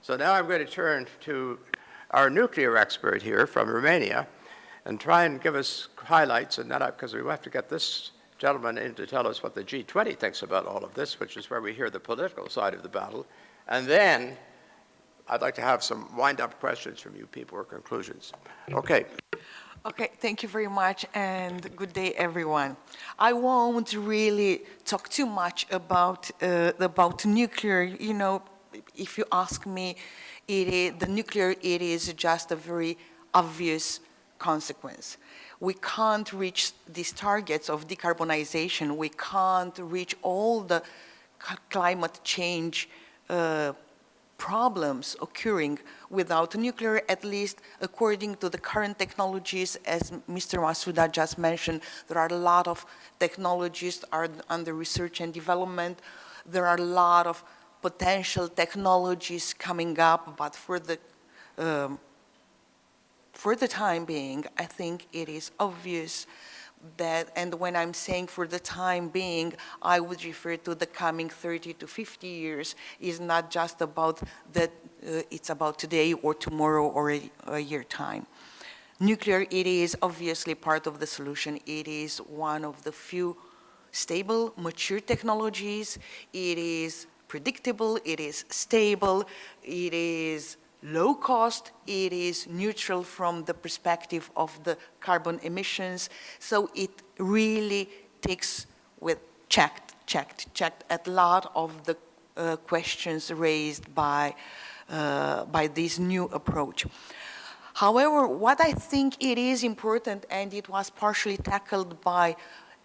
So now I'm going to turn to our nuclear expert here from Romania and try and give us highlights, and then because we have to get this gentleman in to tell us what the G20 thinks about all of this, which is where we hear the political side of the battle. And then I'd like to have some wind-up questions from you people or conclusions. Okay. Okay, thank you very much, and good day, everyone. I won't really talk too much about nuclear. You know, if you ask me, the nuclear, it is just a very obvious consequence. We can't reach these targets of decarbonization. We can't reach all the climate change problems occurring without nuclear, at least according to the current technologies. As Mr. Masuda just mentioned, there are a lot of technologies are under research and development. There are a lot of potential technologies coming up, but for the time being, I think it is obvious that, and when I'm saying for the time being, I would refer to the coming 30 to 50 years, is not just about that, it's about today or tomorrow or a year time. Nuclear, it is obviously part of the solution. It is one of the few stable, mature technologies. It is predictable, it is stable, it is low cost, it is neutral from the perspective of the carbon emissions. So it really takes checked a lot of the questions raised by this new approach. However, what I think it is important, and it was partially tackled by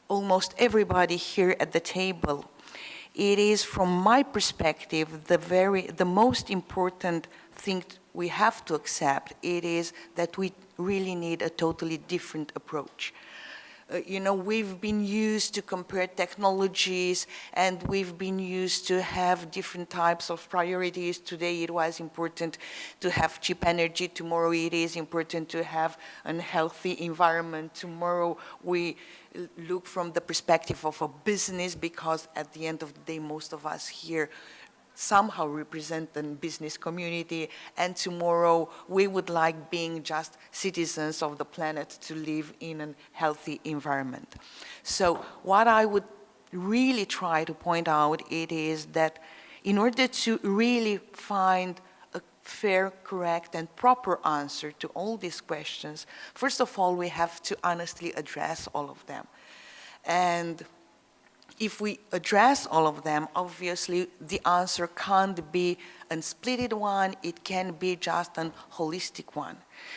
almost everybody here at the table, it is, from my perspective, the most important thing we have to accept. It is that we really need a totally different approach. You know, we've been used to compare technologies, and we've been used to have different types of priorities. Today it was important to have cheap energy. Tomorrow it is important to have a healthy environment. Tomorrow we look from the perspective of a business, because at the end of the day, most of us here somehow represent the business community, and tomorrow we would like being just citizens of the planet to live in a healthy environment. So what I would really try to point out, it is that in order to really find a fair, correct, and proper answer to all these questions, first of all, we have to honestly address all of them. And if we address all of them, obviously the answer can't be a splitted one, it can be just a holistic one.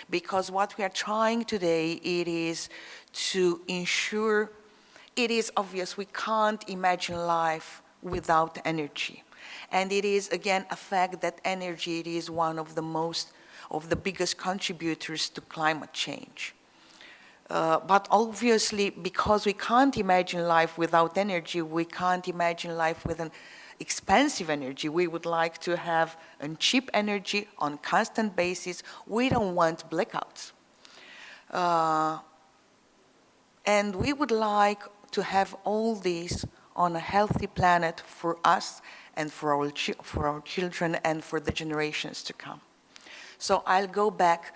Because what we are trying today, it is to ensure, it is obvious we can't imagine life without energy. And it is, again, a fact that energy, it is one of the biggest contributors to climate change. But obviously, because we can't imagine life without energy, we can't imagine life with an expensive energy. We would like to have a cheap energy on constant basis. We don't want blackouts. And we would like to have all these on a healthy planet for us and for our children and for the generations to come. So I'll go back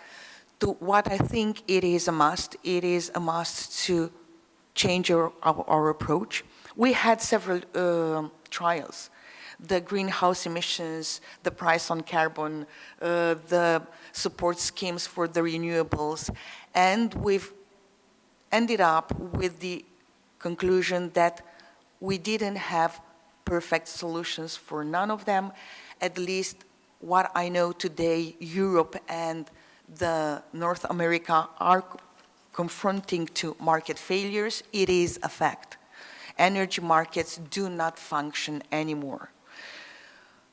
to what I think it is a must. It is a must to change our approach. We had several trials. The greenhouse emissions, the price on carbon, the support schemes for the renewables, and we've ended up with the conclusion that we didn't have perfect solutions for none of them. At least what I know today, Europe and North America are confronting to market failures. It is a fact. Energy markets do not function anymore.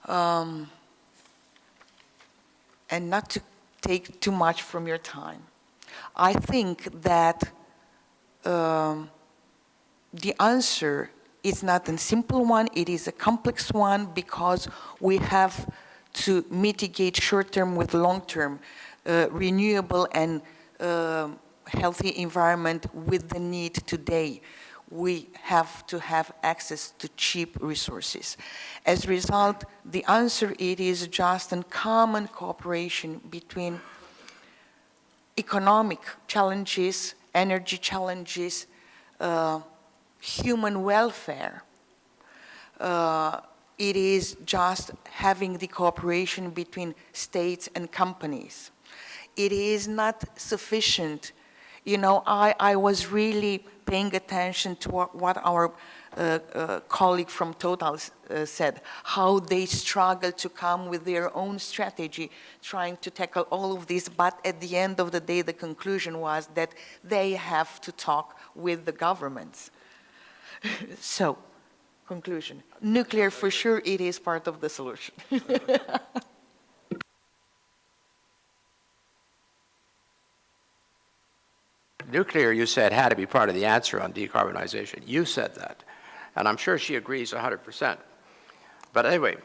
And not to take too much from your time, I think that the answer is not a simple one, it is a complex one, because we have to mitigate short-term with long-term renewable and healthy environment with the need today. we have to have access to cheap resources. As a result, the answer it is just a common cooperation between economic challenges, energy challenges, human welfare. It is just having the cooperation between states and companies. It is not sufficient. You know, I was really paying attention to what our colleague from Total said, how they struggle to come with their own strategy, trying to tackle all of this, but at the end of the day, the conclusion was that they have to talk with the governments. So, conclusion, nuclear for sure, it is part of the solution. Nuclear, you said, had to be part of the answer on decarbonization. You said that. And I'm sure she agrees 100%. But anyway,